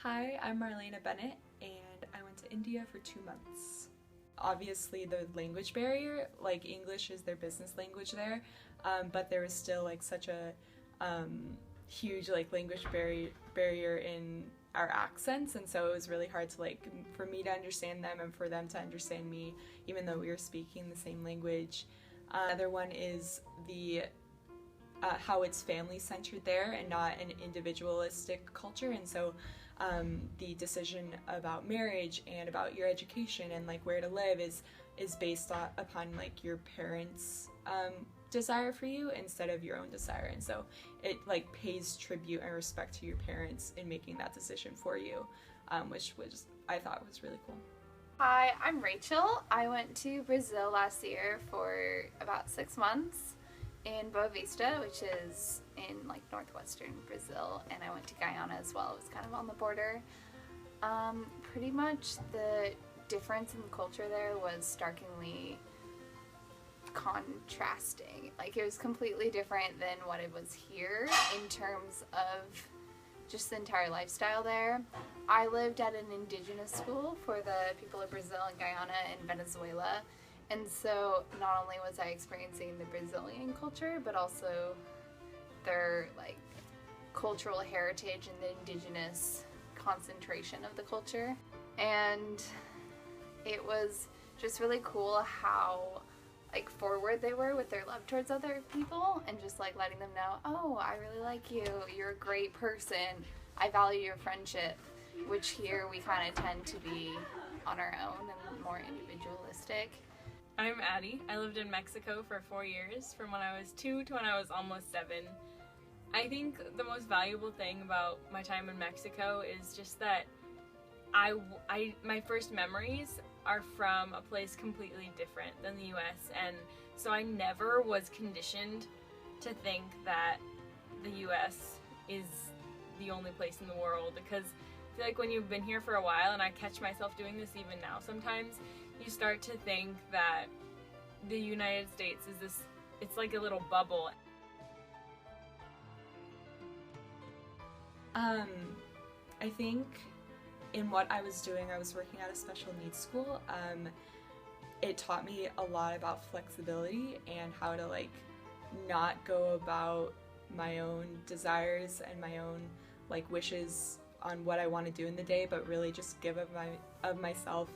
Hi, I'm Marlena Bennett, and I went to India for 2 months. Obviously, the language barrier, like English is their business language there, but there was still like such a huge like language barrier in our accents, and so it was really hard to like for me to understand them and for them to understand me, even though we were speaking the same language. Another one is the how it's family centered there and not an individualistic culture, and so the decision about marriage and about your education and like where to live is based upon like your parents' desire for you instead of your own desire, and so it like pays tribute and respect to your parents in making that decision for you, which was I thought was really cool. Hi, I'm Rachel. I went to Brazil last year for about 6 months in Boa Vista, which is in like northwestern Brazil, and I went to Guyana as well. It was kind of on the border. Pretty much the difference in culture there was starkly contrasting. Like it was completely different than what it was here in terms of just the entire lifestyle there. I lived at an indigenous school for the people of Brazil and Guyana and Venezuela, and so not only was I experiencing the Brazilian culture, but also their like cultural heritage and the indigenous concentration of the culture. And it was just really cool how like forward they were with their love towards other people and just like letting them know, oh, I really like you, you're a great person, I value your friendship, which here we kind of tend to be on our own and more individualistic. I'm Addie. I lived in Mexico for 4 years, from when I was 2 to when I was almost 7. I think the most valuable thing about my time in Mexico is just that my first memories are from a place completely different than the US, and so I never was conditioned to think that the US is the only place in the world, because I feel like when you've been here for a while, and I catch myself doing this even now sometimes, you start to think that the United States is this, it's like a little bubble. I think in what I was doing, I was working at a special needs school. It taught me a lot about flexibility and how to like not go about my own desires and my own like wishes on what I want to do in the day, but really just give of myself,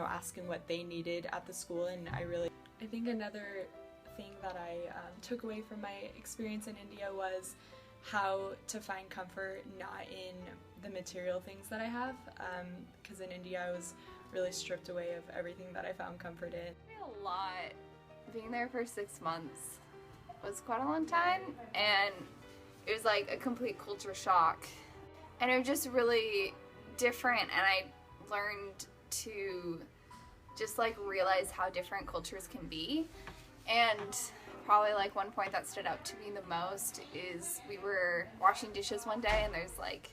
asking what they needed at the school. And I think another thing that I took away from my experience in India was how to find comfort not in the material things that I have, because in India I was really stripped away of everything that I found comfort in. A lot. Being there for 6 months was quite a long time, and it was like a complete culture shock, and it was just really different, and I learned to just like realize how different cultures can be. And probably like one point that stood out to me the most is we were washing dishes one day, and there's like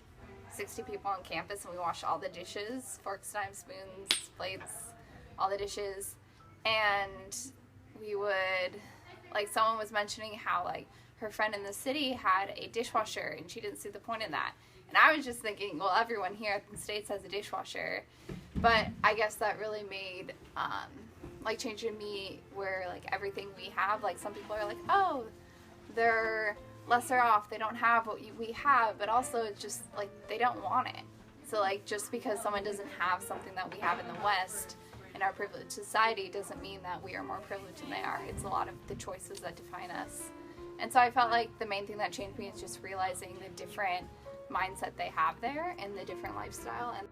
60 people on campus, and we washed all the dishes, forks, knives, spoons, plates, all the dishes. And we would, like, someone was mentioning how like her friend in the city had a dishwasher and she didn't see the point in that. And I was just thinking, well, everyone here in the States has a dishwasher. But I guess that really made like change in me, where like everything we have, like some people are like, oh, they're lesser off, they don't have what we have, but also it's just like they don't want it. So like just because someone doesn't have something that we have in the West in our privileged society doesn't mean that we are more privileged than they are. It's a lot of the choices that define us. And so I felt like the main thing that changed me is just realizing the different mindset they have there and the different lifestyle. And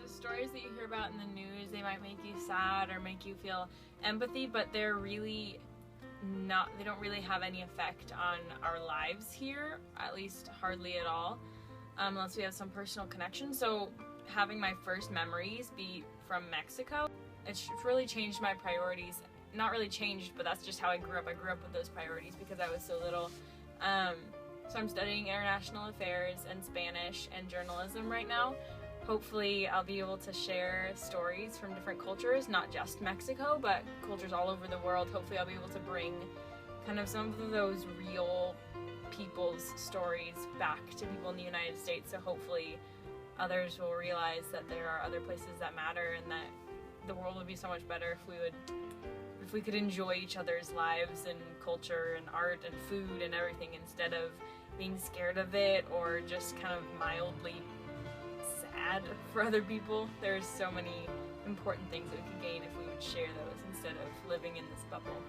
the stories that you hear about in the news, they might make you sad or make you feel empathy, but they're really not, they don't really have any effect on our lives here, at least hardly at all, unless we have some personal connection. So having my first memories be from Mexico, it's really changed my priorities. Not really changed, but that's just how I grew up. I grew up with those priorities because I was so little. So I'm studying international affairs and Spanish and journalism right now. Hopefully I'll be able to share stories from different cultures, not just Mexico, but cultures all over the world. Hopefully I'll be able to bring kind of some of those real people's stories back to people in the United States. So hopefully others will realize that there are other places that matter, and that the world would be so much better if we could enjoy each other's lives and culture and art and food and everything, instead of being scared of it or just kind of mildly sad for other people. There's so many important things that we could gain if we would share those instead of living in this bubble.